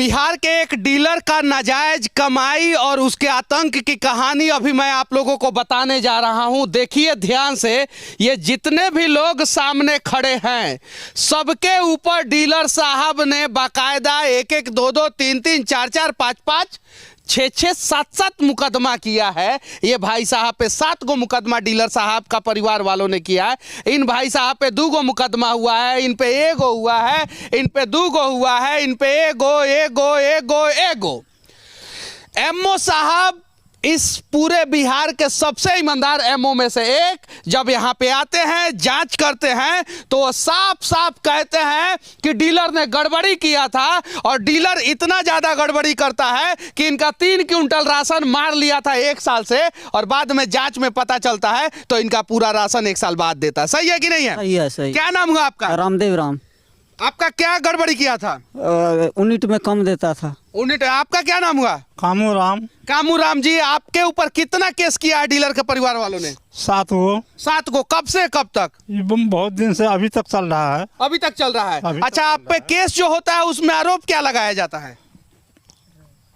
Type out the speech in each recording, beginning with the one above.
बिहार के एक डीलर का नाजायज कमाई और उसके आतंक की कहानी अभी मैं आप लोगों को बताने जा रहा हूं। देखिए ध्यान से, ये जितने भी लोग सामने खड़े हैं सबके ऊपर डीलर साहब ने बाकायदा एक एक, दो दो, तीन तीन, चार चार, पाँच पाँच, छः छः, सात सात मुकदमा किया है। ये भाई साहब पे 7 गो मुकदमा डीलर साहब का परिवार वालों ने किया है। इन भाई साहब पे 2 गो मुकदमा हुआ है, इन पे 1 गो हुआ है, इन पे 2 गो हुआ है, इन पे 1 गो। एमओ साहब इस पूरे बिहार के सबसे ईमानदार एमओ में से एक, जब यहाँ पे आते हैं जांच करते हैं तो वो साफ साफ कहते हैं कि डीलर ने गड़बड़ी किया था और डीलर इतना ज़्यादा गड़बड़ी करता है कि इनका 3 क्विंटल राशन मार लिया था 1 साल से और बाद में जांच में पता चलता है तो इनका पूरा राशन 1 साल बाद देता है। सही है कि नहीं है? सही है, सही। क्या नाम हुआ आपका? रामदेव राम। आपका क्या गड़बड़ी किया था? यूनिट में कम देता था। यूनिट। आपका क्या नाम हुआ? कामू राम। कामू राम जी, आपके ऊपर कितना केस किया है डीलर के परिवार वालों ने? 7 गो। 7 गो। कब से कब तक? ये बहुत दिन से अभी तक चल रहा है। अभी तक चल रहा है। अच्छा, आप पे केस जो होता है उसमें आरोप क्या लगाया जाता है?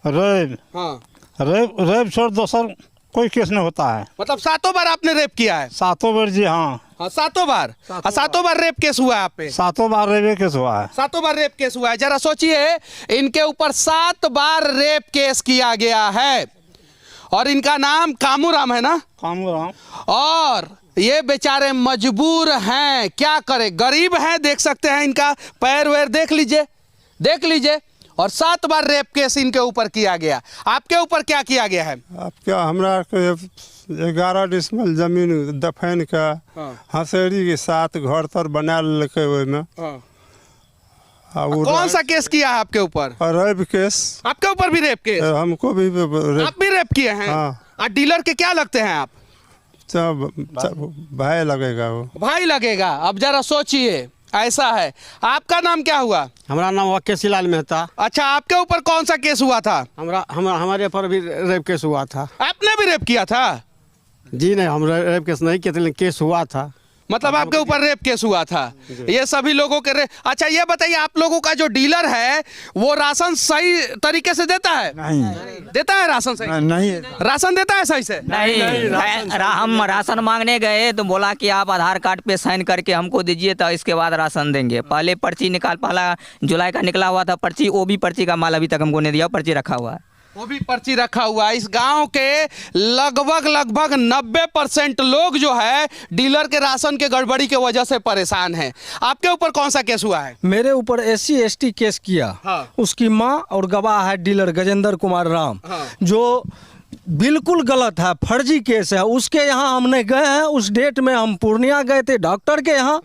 रेप। हाँ। रेप छोड़ दोसर कोई केस नहीं होता है। मतलब 7 बार आपने रेप किया है? 7 बार जी। हाँ, 7 बार। 7 बार रेप केस हुआ है आप पे? 7 बार रेप केस हुआ है। 7 बार रेप केस हुआ है। जरा सोचिए, इनके ऊपर 7 बार रेप केस किया गया है और इनका नाम कामू राम है ना? कामू राम। और ये बेचारे मजबूर हैं, क्या करें, गरीब हैं। देख सकते हैं इनका पैर वैर देख लीजिए। और 7 बार रेप केस इनके ऊपर किया गया। आपके ऊपर क्या किया गया है? आप क्या, हमरा 11 डिसमिल जमीन दफन का हसेरी के साथ घर तर बना लेके ओहिमे। कौन सा केस किया है आपके ऊपर? Rape case. आपके ऊपर भी रेप केस? हमको भी आप भी रेप किए हैं? हाँ। डीलर के क्या लगते हैं आप? भाई लगेगा वो। भाई लगेगा। अब जरा सोचिए, ऐसा है। आपका नाम क्या हुआ? हमारा नाम हुआ केसीलाल मेहता। अच्छा, आपके ऊपर कौन सा केस हुआ था? हमारे ऊपर भी रेप केस हुआ था। आपने भी रेप किया था? जी नहीं, हम रेप केस नहीं किए थे, लेकिन केस हुआ था। मतलब आपके ऊपर रेप केस हुआ था? ये सभी लोगों के अच्छा, ये बताइए, आप लोगों का जो डीलर है वो राशन सही तरीके से देता है? नहीं देता है राशन सही? नहीं। राशन देता है सही से? नहीं। हम राशन मांगने गए तो बोला कि आप आधार कार्ड पे साइन करके हमको दीजिए तो इसके बाद राशन देंगे। पहले पर्ची पहला जुलाई का निकला हुआ था पर्ची, वो भी पर्ची का माल अभी तक हमको नहीं दिया, पर्ची रखा हुआ है। वो भी पर्ची रखा हुआ है। इस गांव के लगभग 90% लोग जो है डीलर के राशन के गड़बड़ी के वजह से परेशान हैं। आपके ऊपर कौन सा केस हुआ है? मेरे ऊपर SC ST केस किया। हाँ। उसकी माँ और गवाह है डीलर गजेंद्र कुमार राम। हाँ। जो बिल्कुल गलत है, फर्जी केस है। उसके यहाँ हमने गए हैं, उस डेट में हम पूर्णिया गए थे डॉक्टर के यहाँ।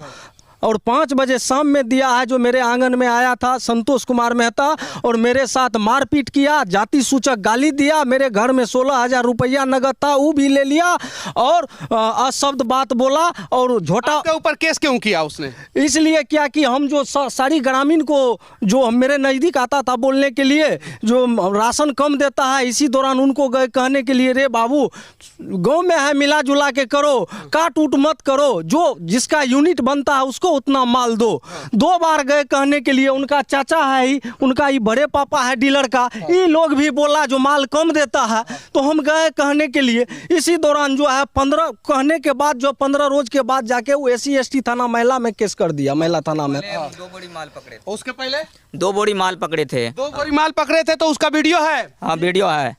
और 5 बजे शाम में दिया है, जो मेरे आंगन में आया था संतोष कुमार मेहता और मेरे साथ मारपीट किया, जाति सूचक गाली दिया, मेरे घर में 16,000 रुपया नगद था वो भी ले लिया और अशब्द बात बोला और झोटा। आपके ऊपर केस क्यों किया उसने? इसलिए क्या कि हम जो सारी ग्रामीण को जो मेरे नज़दीक आता था बोलने के लिए, जो राशन कम देता है, इसी दौरान उनको गए कहने के लिए, रे बाबू गाँव में है, मिला जुला के करो, काट उट मत करो, जो जिसका यूनिट बनता है उसको उतना माल दो। 2 बार गए कहने के लिए, उनका चाचा है ही, उनका ही बड़े पापा है डीलर का, ये लोग भी बोला जो माल कम देता है, तो हम गए कहने के लिए। इसी दौरान जो है 15 कहने के बाद, जो 15 रोज के बाद जाके वो SC ST थाना महिला में केस कर दिया, महिला थाना में। 2 बोरी माल पकड़े थे। उसके पहले 2 बोरी माल पकड़े थे। 2 बोरी माल पकड़े थे, तो उसका वीडियो है? हाँ, वीडियो है।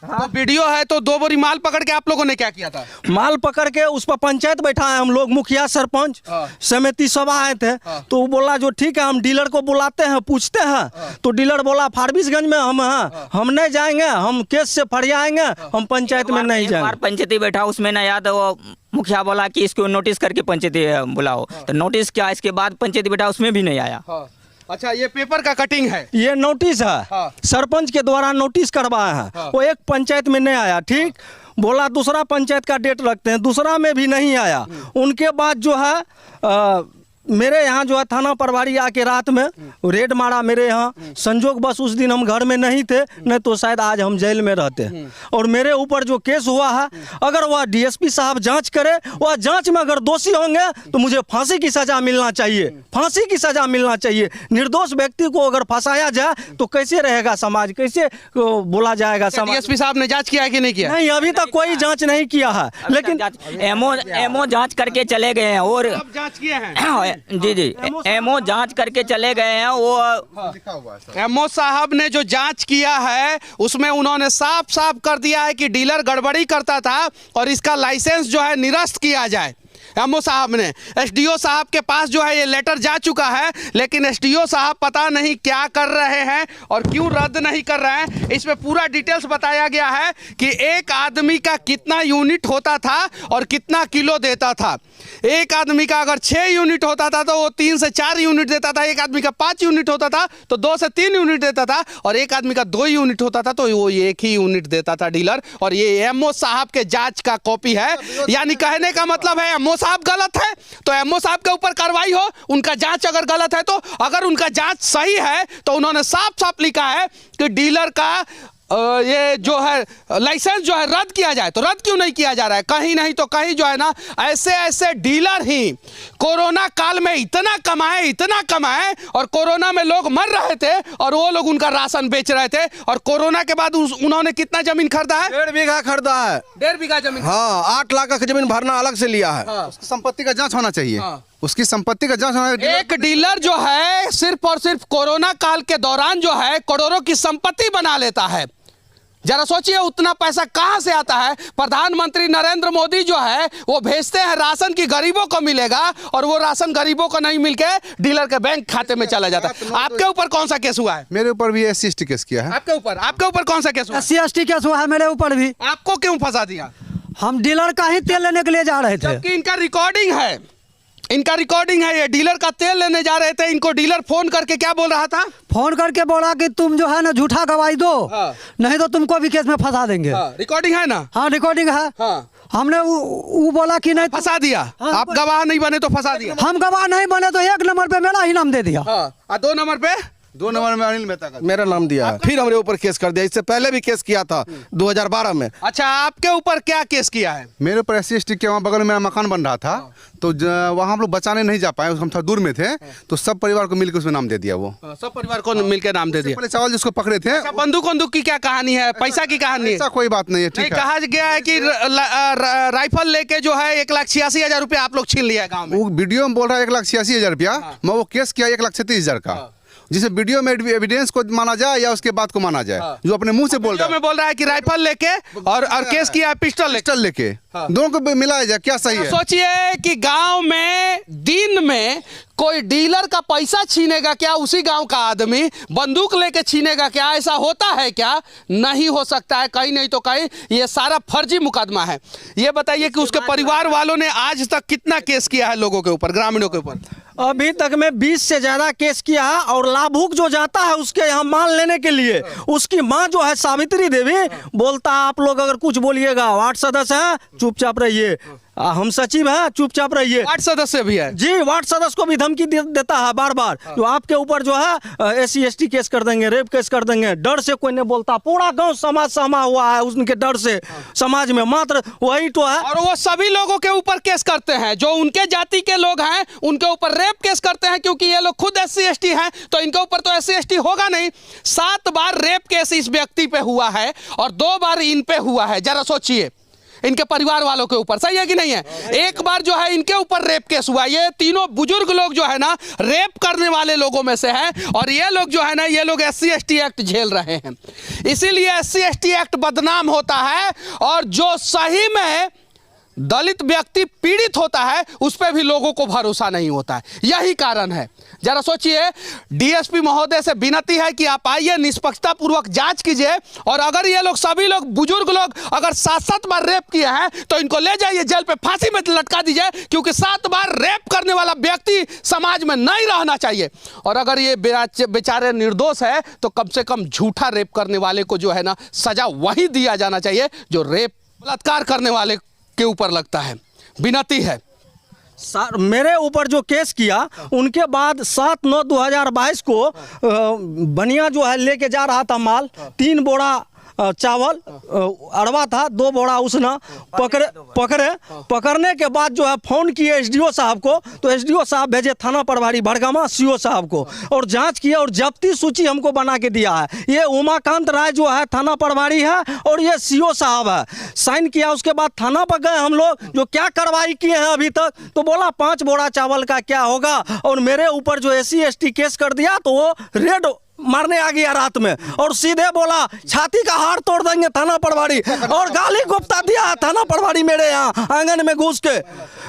तो वीडियो है, तो 2 बोरी माल पकड़ के आप लोगों ने क्या किया था? माल पकड़ के उस पर पंचायत बैठा है, हम लोग मुखिया सरपंच समिति सभा आए थे। तो वो बोला जो ठीक है हम डीलर को बुलाते हैं, पूछते हैं। तो डीलर बोला फारबिसगंज में हम हैं, हम नहीं जाएंगे, हम केस से फरियाएंगे, हम पंचायत में नहीं जाएंगे। पंचायती बैठा, उसमें ना याद वो मुखिया बोला कि इसको नोटिस करके पंचायती बुलाओ, तो नोटिस किया, इसके बाद पंचायती बैठा, उसमें भी नहीं आया। अच्छा, ये पेपर का कटिंग है? ये नोटिस है। हाँ। सरपंच के द्वारा नोटिस करवाया है। हाँ। वो एक पंचायत में नहीं आया, ठीक। बोला दूसरा पंचायत का डेट रखते हैं, दूसरा में भी नहीं आया। उनके बाद जो है मेरे यहाँ जो है थाना प्रभारी आके रात में रेड मारा मेरे यहाँ। संजोग बस उस दिन हम घर में नहीं थे, नहीं तो शायद आज हम जेल में रहते। और मेरे ऊपर जो केस हुआ है, अगर वह डीएसपी साहब जांच करे, वह जांच में अगर दोषी होंगे तो मुझे फांसी की सजा मिलना चाहिए, फांसी की सजा मिलना चाहिए। निर्दोष व्यक्ति को अगर फंसाया जाए तो कैसे रहेगा समाज, कैसे बोला जाएगा समाज। डीएसपी साहब ने जांच किया है कि नहीं किया? नहीं, अभी तक कोई जांच नहीं किया है, लेकिन एमओ जांच करके चले गए हैं। और अब जांच किए हैं? जी एमओ जांच करके चले गए हैं। वो एमओ साहब ने जो जांच किया है उसमें उन्होंने साफ साफ कर दिया है कि डीलर गड़बड़ी करता था और इसका लाइसेंस जो है निरस्त किया जाए। एमओ साहब ने एसडीओ साहब के पास जो है ये लेटर जा चुका है, लेकिन एसडीओ साहब पता नहीं क्या कर रहे हैं और क्यों रद्द नहीं कर रहे हैं। इसमें पूरा डिटेल्स बताया गया है कि एक आदमी का कितना यूनिट होता था और कितना किलो देता था। एक आदमी का अगर 6 यूनिट होता था तो वो 3 से 4 यूनिट देता था, एक आदमी का 5 यूनिट होता था तो 2 से 3 यूनिट देता था, और एक आदमी का 2 यूनिट होता था तो वो 1 ही यूनिट देता था डीलर। और ये एमओ साहब के जांच का कॉपी है। यानी कहने का मतलब है एमओ साहब गलत है तो एमओ साहब के ऊपर कार्रवाई हो, उनका जांच अगर गलत है तो, अगर उनका जांच सही है तो उन्होंने साफ साफ लिखा है कि डीलर का ये जो है लाइसेंस जो है रद्द किया जाए। तो रद्द क्यों नहीं किया जा रहा है? कहीं नहीं तो कहीं जो है ना ऐसे ऐसे डीलर ही कोरोना काल में इतना कमाए और कोरोना में लोग मर रहे थे और वो लोग उनका राशन बेच रहे थे। और कोरोना के बाद उन्होंने कितना जमीन खरीदा है? 1.5 बीघा खरीदा है। 1.5 बीघा जमीन? हाँ, 8 लाख का जमीन भरना अलग से लिया है। हाँ। उसकी संपत्ति का जांच होना चाहिए। हाँ। उसकी संपत्ति का जांच होना चाहिए। एक डीलर जो है सिर्फ और सिर्फ कोरोना काल के दौरान जो है करोड़ों की संपत्ति बना लेता है। जरा सोचिए उतना पैसा कहां से आता है। प्रधानमंत्री नरेंद्र मोदी जो है वो भेजते हैं राशन की गरीबों को मिलेगा और वो राशन गरीबों को नहीं मिलके डीलर के बैंक खाते में चला जाता है। आपके ऊपर कौन सा केस हुआ है? मेरे ऊपर भी SC/ST केस किया है। आपके ऊपर कौन सा केस हुआ? SC/ST केस हुआ है मेरे ऊपर भी। आपको क्यों फंसा दिया? हम डीलर का ही तेल लेने के लिए जा रहे थे। जबकि इनका रिकॉर्डिंग है, ये डीलर का तेल लेने जा रहे थे। इनको डीलर फोन करके क्या बोल रहा था? फोन करके बोला कि तुम जो है ना झूठा गवाही दो, नहीं तो तुमको भी केस में फंसा देंगे। रिकॉर्डिंग है ना? हाँ, रिकॉर्डिंग है। हमने वो बोला कि नहीं फंसा दिया। आप गवाह नहीं बने तो फंसा दिया। हम गवाह नहीं बने तो 1 नंबर पे मेरा ही नाम दे दिया। 2 नंबर पे 2 नंबर में अनिल मेहता का मेरा नाम दिया है। फिर हमरे ऊपर केस कर दिया। इससे पहले भी केस किया था 2012 में। अच्छा, आपके ऊपर क्या केस किया है? मेरे ऊपर SC/ST के वहाँ बगल में मेरा मकान बन रहा था तो वहाँ हम लोग बचाने नहीं जा पाए, हम थोड़ा दूर में थे तो सब परिवार को मिलकर उसमें नाम दे दिया। वो सब परिवार को मिलकर नाम दे दिया। पहले चावल जिसको पकड़े थे। अच्छा, बंदूक की क्या कहानी है? पैसा की कहानी है? ऐसा कोई बात नहीं है। नहीं, ठीक है। कहा गया है कि राइफल लेके जो है 1,86,000 रुपया आप लोग छीन लिया गाँव में। वो वीडियो में बोल रहा है 1,86,000 रुपया, मैं वो केस किया 1,36,000 का, जिसे वीडियो में एविडेंस को माना जाए या उसके बाद को माना जाए। जो अपने मुंह से बोल रहा है। में बोल रहा है कि राइफल लेके और केस किया है पिस्टल लेके। दोनों को मिलाया जाए, क्या सही है? सोचिए कि गांव में दिन में कोई डीलर का पैसा छीनेगा क्या? उसी गांव का आदमी बंदूक लेके छीनेगा क्या? ऐसा होता है क्या? नहीं हो सकता है। कहीं नहीं तो कहीं ये सारा फर्जी मुकदमा है। ये बताइए कि उसके परिवार वालों ने आज तक कितना केस किया है लोगों के ऊपर, ग्रामीणों के ऊपर? अभी तक में 20 से ज्यादा केस किया है। और लाभुक जो जाता है उसके यहाँ माल लेने के लिए, उसकी माँ जो है सावित्री देवी, बोलता है आप लोग अगर कुछ बोलिएगा, वार्ड सदस्य है चुपचाप रहिए, हम सचिव है चुपचाप रहिए। वार्ड सदस्य भी है जी, वार्ड सदस्य को भी धमकी देता है बार बार, जो आपके ऊपर जो है SC/ST केस कर देंगे, रेप केस कर देंगे। डर से कोई नहीं बोलता। पूरा गांव समाज सहमा हुआ है उनके डर से। समाज में मात्र वही तो है। और वो सभी लोगों के ऊपर केस करते हैं जो उनके जाति के लोग हैं, उनके ऊपर रेप केस करते हैं क्योंकि ये लोग खुद SC/ST हैं, तो इनके ऊपर तो SC/ST होगा नहीं। 7 बार रेप केस इस व्यक्ति पे हुआ है और 2 बार इन पे हुआ है। जरा सोचिए इनके परिवार वालों के ऊपर, सही है कि नहीं है? एक बार जो है इनके ऊपर रेप केस हुआ। ये तीनों बुजुर्ग लोग जो है ना रेप करने वाले लोगों में से हैं और ये लोग जो है ना ये लोग SC/ST एक्ट झेल रहे हैं। इसीलिए SC/ST एक्ट बदनाम होता है और जो सही में दलित व्यक्ति पीड़ित होता है उस पर भी लोगों को भरोसा नहीं होता है। यही कारण है। जरा सोचिए, डीएसपी महोदय से विनती है कि आप आइए, निष्पक्षता पूर्वक जांच कीजिए और अगर ये लोग सभी लोग बुजुर्ग लोग अगर 7 बार रेप किए हैं तो इनको ले जाइए जेल पे, फांसी में लटका दीजिए, क्योंकि 7 बार रेप करने वाला व्यक्ति समाज में नहीं रहना चाहिए। और अगर ये बेचारे निर्दोष है तो कम से कम झूठा रेप करने वाले को जो है ना सजा वही दिया जाना चाहिए जो रेप बलात्कार करने वाले के ऊपर लगता है। विनती है। सर मेरे ऊपर जो केस किया उनके बाद 7/9/2022 को बनिया जो है लेके जा रहा था माल, 3 बोरा चावल अड़वा था, 2 बोरा उसना पकड़ने के बाद जो है फ़ोन किए एसडीओ साहब को, तो एसडीओ साहब भेजे थाना प्रभारी भड़गामा सीओ साहब को, और जांच किया और जब्ती सूची हमको बना के दिया है। ये उमाकांत राय जो है थाना प्रभारी है और ये सीओ साहब है, साइन किया। उसके बाद थाना पर गए हम लोग, जो क्या कार्रवाई किए हैं अभी तक, तो बोला 5 बोरा चावल का क्या होगा, और मेरे ऊपर जो SC ST केस कर दिया, तो वो रेड मारने आ गया रात में, और सीधे बोला छाती का हाड़ तोड़ देंगे थाना प्रभारी, और गाली गुप्ता दिया है थाना प्रभारी मेरे यहाँ आंगन में घुस के,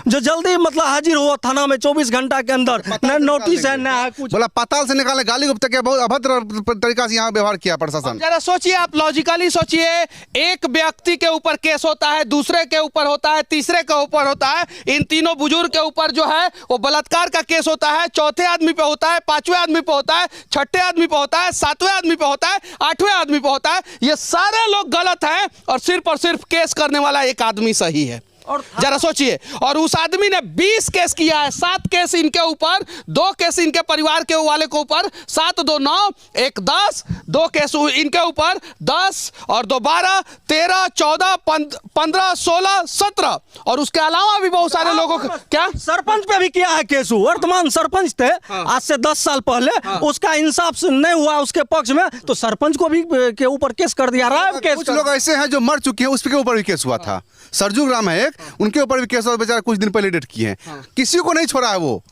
जो जल्दी मतलब हाजिर हुआ थाना में 24 घंटा के अंदर, न नोटिस है न कुछ। बोला पाताल से निकाले, गाली गुप्ता के बहुत अभद्र तरीका से यहाँ व्यवहार किया प्रशासन। जरा सोचिए, आप लॉजिकली सोचिए, एक व्यक्ति के ऊपर केस होता है, दूसरे के ऊपर होता है, तीसरे के ऊपर होता है, इन तीनों बुजुर्ग के ऊपर जो है वो बलात्कार का केस होता है, चौथे आदमी पे होता है, 5वें आदमी पे होता है, 6ठे आदमी पे होता है, 7वें आदमी पे होता है, 8वें आदमी पे होता है। ये सारे लोग गलत हैं और सिर्फ केस करने वाला एक आदमी सही है। और जरा सोचिए, और उस आदमी ने 20 केस किया है, 7 केस इनके ऊपर, 2 केस इनके परिवार के वाले के ऊपर, 7 2 9 1 10, 2 केस इनके ऊपर 10 और 2 12 13 14 15 16 17, और उसके अलावा भी बहुत सारे लोगों का क्या सरपंच पे भी किया है केस। वर्तमान सरपंच थे आज से 10 साल पहले, उसका इंसाफ नहीं हुआ उसके पक्ष में, तो सरपंच को भी के ऊपर केस कर दिया रहा है। कुछ लोग ऐसे हैं जो मर चुके हैं, उसके ऊपर भी केस हुआ था। सरजू ग्राम है एक, उनके ऊपर भी केस और बेचारा कुछ दिन पहले डेट किए हैं, किसी को नहीं छोड़ा है वो,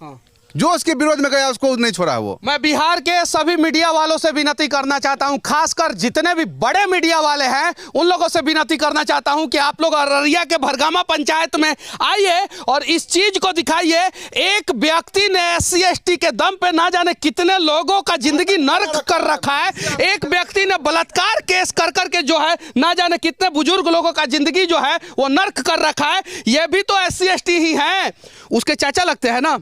जो उसके विरोध में गया उसको नहीं छोड़ा वो। मैं बिहार के सभी मीडिया वालों से विनती करना चाहता हूं, खासकर जितने भी बड़े मीडिया वाले हैं उन लोगों से विनती करना चाहता हूं कि आप लोग अररिया के भड़गामा पंचायत में आइए और इस चीज को दिखाइए। एक व्यक्ति ने SC ST के दम पे ना जाने कितने लोगों का जिंदगी नर्क कर रखा है। एक व्यक्ति ने बलात्कार केस कर करके जो है ना जाने कितने बुजुर्ग लोगों का जिंदगी जो है वो नर्क कर रखा है। ये भी तो SC ST ही है, उसके चाचा लगते हैं ना,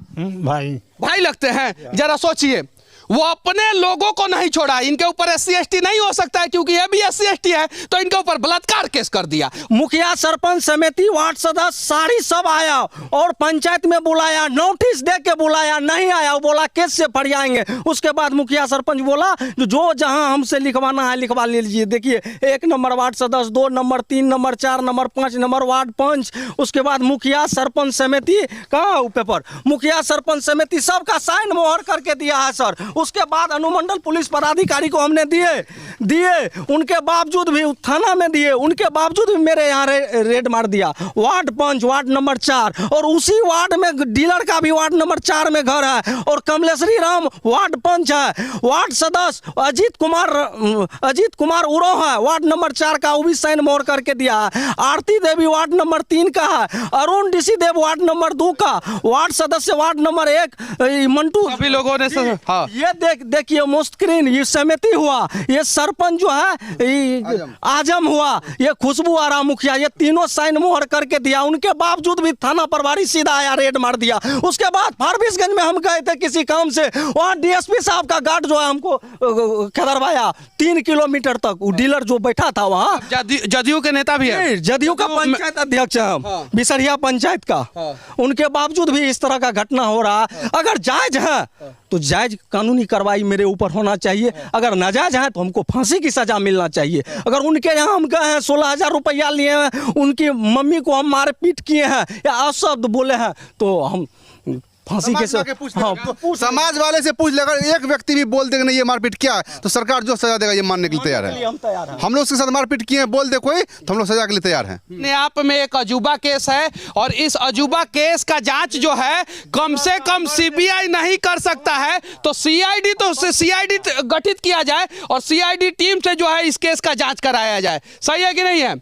भाई लगते हैं। जरा सोचिए, वो अपने लोगों को नहीं छोड़ा, इनके ऊपर SC ST नहीं हो सकता है क्योंकि ये भी SC ST है, तो इनके ऊपर बलात्कार केस कर दिया। मुखिया सरपंच समिति वार्ड सदस्य सारी सब आया और पंचायत में बुलाया, नोटिस दे के बुलाया, नहीं आया, वो बोला केस से फरियाएंगे। उसके बाद मुखिया सरपंच बोला जो जहां हमसे लिखवाना है लिखवा लीजिए। देखिए 1 नंबर वार्ड सदस्य, 2 number, 3 number, 4 number, 5 number ward पंच, उसके बाद मुखिया सरपंच समिति, कहाँ वो पेपर, मुखिया सरपंच समिति सबका साइन मोहर करके दिया है सर। उसके बाद अनुमंडल पुलिस पदाधिकारी को हमने दिए, उनके बावजूद भी थाना में दिए, उनके बावजूद भी मेरे यहाँ रेड मार दिया। वार्ड पंच वार्ड नंबर 4, और उसी वार्ड में डीलर का भी वार्ड नंबर 4 में घर है, और कमलेश्वरी राम वार्ड पंच है। वार्ड सदस्य अजीत कुमार उराव है, वार्ड नंबर 4 का, वो भी साइन मोहर करके दिया है। आरती देवी वार्ड नंबर 3 का है, अरुण डीसी देव वार्ड नंबर 2 का, वार्ड सदस्य वार्ड नंबर 1 मंटू, सभी लोगों ने हाँ। ये देखिए मुस्क्रीन, ये समिति हुआ, ये सरपंच जो है आजम हुआ, ये खुशबू आरा मुखिया, ये तीनों साइन मोहर करके दिया। उनके बावजूद भी थाना प्रभारी सीधा आया, रेड मार दिया। उसके बाद फारबिसगंज में हम गए थे किसी काम से, वहाँ DSP साहब का गार्ड जो है हमको खदरवाया 3 किलोमीटर तक। वो डीलर जो बैठा था वहाँ जदयू के नेता भी है, जदयू का पंचायत अध्यक्ष है हम, बिसरिया पंचायत का, उनके बावजूद भी इस तरह का घटना हो रहा। अगर जायज है तो जायज कानूनी कार्रवाई मेरे ऊपर होना चाहिए, अगर नाजायज है तो हमको फांसी की सजा मिलना चाहिए। अगर उनके यहाँ हम गए हैं 16,000 रुपया लिए हैं, उनकी मम्मी को हम मार पीट किए हैं या अशब्द बोले हैं, तो हम फांसी के समाज वाले से पूछ लेगा, एक व्यक्ति भी बोल देगा नहीं ये मारपीट क्या है, तो सरकार जो सजा देगा ये मानने के लिए तैयार है। हम लोग उसके साथ मारपीट किए बोल दे कोई, तो हम लोग सजा के लिए तैयार हैं। अपने आप में एक अजूबा केस है, और इस अजूबा केस का जांच जो है कम से कम CBI नहीं कर सकता है, तो CID गठित किया जाए और CID टीम से जो है इस केस का जांच कराया जाए। सही है कि नहीं है?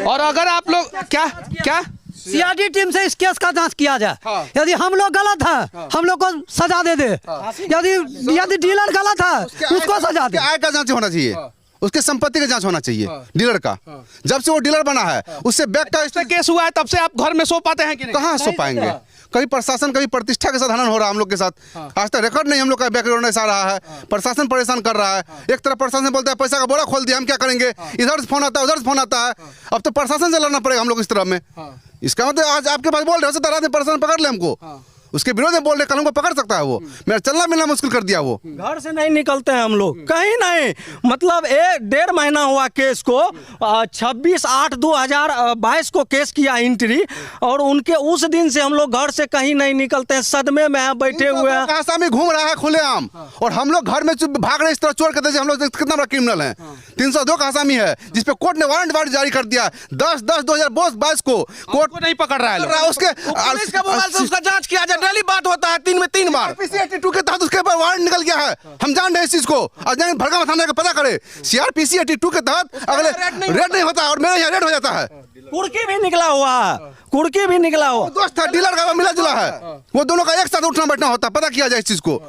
और अगर आप लोग क्या CID टीम से इस केस का जांच किया जाए। यदि हम लोग गलत है हम लोग को सजा दे दे, यदि डीलर गलत है उसको सजा दे। आय का जांच होना चाहिए, उसके संपत्ति का जांच होना चाहिए डीलर का। जब से वो डीलर बना है उससे बैक का केस हुआ है तब से आप घर में सो पाते हैं कि नहीं? कहाँ सो पाएंगे? कभी प्रशासन कभी प्रतिष्ठा के साथ हनन हो रहा है हम लोग के साथ। आज तक रिकॉर्ड नहीं हम लोग का बैकग्राउंड ऐसा रहा है। प्रशासन परेशान कर रहा है। एक तरफ प्रशासन बोलता है पैसा का बोरा खोल दिया, हम क्या करेंगे, इधर से फोन आता है उधर से फोन आता है। अब तो प्रशासन से लड़ना पड़ेगा हम लोग इस तरफ में। इसका मतलब आज आपके पास बोल रहे हो सकता है प्रशासन पकड़ ले हमको, उसके विरोध में बोल रहे, कल हमको पकड़ सकता है वो। मेरा चलना मिलना मुश्किल कर दिया वो। घर से नहीं निकलते हैं हम लोग कहीं नहीं। मतलब 1.5 महीना हुआ केस को, 26/8/2022 को केस किया एंट्री, और उनके उस दिन से हम लोग घर से कहीं नहीं निकलते हैं, सदमे में हैं, बैठे हुए हैं। आसामी घूम रहा है खुलेआम, और हम लोग घर में भाग रहे इस तरह चोर करते। हम लोग कितना बड़ा क्रिमिनल है। 302 का आसामी है जिसपे कोर्ट ने वारंट जारी कर दिया 10/10/2022 को। कोर्ट नहीं पकड़ रहा है उसके पुलिस का मोबाइल से उसका जांच किया जाए, डेली बात होता है 3 में 3 बार। CRPC-82 के तहत उसके ऊपर वारंट निकल गया है। हम जान रहे हैं इस चीज को। आज भड़का थाना का पता करे, CRPC-82 के तहत अगले रेड नहीं होता है और मेरे यहाँ रेड हो जाता है। कुर्की भी निकला हुआ है, कुर्की भी निकला हुआ। दोस्त है, डीलर का मिला जुला है, वो दोनों का एक साथ उठना बैठना होता है। पता किया जाए इस चीज को।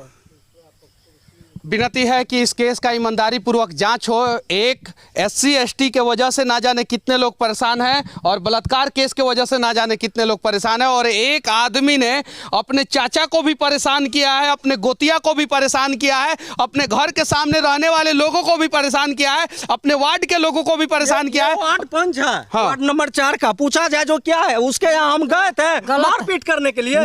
विनती है कि इस केस का ईमानदारी पूर्वक जांच हो। एक SC ST के वजह से ना जाने कितने लोग परेशान हैं, और बलात्कार केस के वजह से ना जाने कितने लोग परेशान हैं, और एक आदमी ने अपने चाचा को भी परेशान किया है, अपने गोतिया को भी परेशान किया है, अपने घर के सामने रहने वाले लोगों को भी परेशान किया है, अपने वार्ड के लोगों को भी परेशान किया है। वार्ड पंच है, वार्ड नंबर 4 का। पूछा जाए जो क्या है उसके यहाँ हम गए थे मारपीट करने के लिए,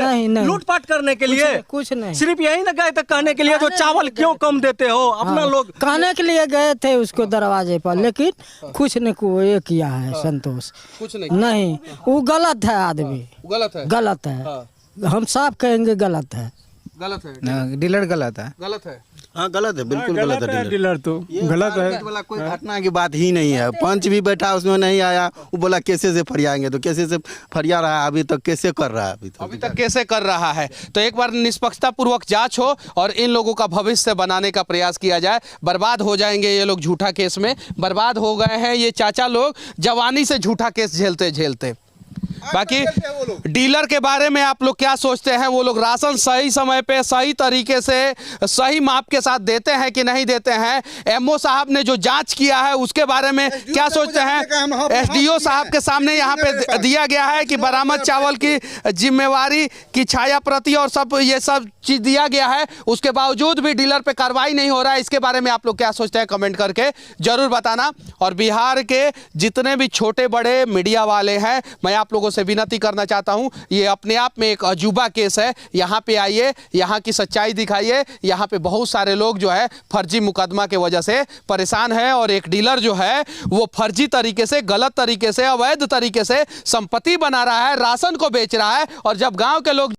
लूटपाट करने के लिए, कुछ नहीं। सिर्फ यही ना गए थे कहने के लिए जो चावल क्यों कम देते हो अपना लोग कहने के लिए गए थे उसको दरवाजे पर, लेकिन कुछ नहीं को ये किया है संतोष। कुछ नहीं, वो गलत है आदमी, गलत है। हम साफ कहेंगे गलत है। डीलर गलत है, गलत है। हाँ गलत है, बिल्कुल गलत है डीलर तो गलत है। वाला कोई घटना की बात ही नहीं है। पंच भी बैठा उसमें नहीं आया, वो बोला कैसे से फरियाएंगे, तो कैसे से फरिया रहा है, अभी तक कैसे कर रहा है, अभी तक कैसे कर रहा है। तो एक बार निष्पक्षता पूर्वक जांच हो और इन लोगों का भविष्य बनाने का प्रयास किया जाए। बर्बाद हो जाएंगे ये लोग झूठा केस में, बर्बाद हो गए हैं ये चाचा लोग जवानी से झूठा केस झेलते झेलते। बाकी डीलर के बारे में आप लोग क्या सोचते हैं? वो लोग राशन सही समय पे सही तरीके से सही माप के साथ देते हैं कि नहीं देते हैं? MO साहब ने जो जांच किया है उसके बारे में क्या सोचते हैं? SDO साहब के सामने यहाँ पे दिया गया है कि बरामद चावल की जिम्मेवारी की छाया प्रति और सब ये सब चीज दिया गया है, उसके बावजूद भी डीलर पे कार्रवाई नहीं हो रहा है। इसके बारे में आप लोग क्या सोचते हैं? कमेंट करके जरूर बताना। और बिहार के जितने भी छोटे बड़े मीडिया वाले हैं, मैं आप लोगों से विनती करना चाहता हूं, ये अपने आप में एक अजूबा केस है। यहाँ पे आइए, यहाँ की सच्चाई दिखाइए। यहाँ पे बहुत सारे लोग जो है फर्जी मुकदमा के वजह से परेशान है, और एक डीलर जो है वो फर्जी तरीके से, गलत तरीके से, अवैध तरीके से संपत्ति बना रहा है, राशन को बेच रहा है। और जब गांव के लोग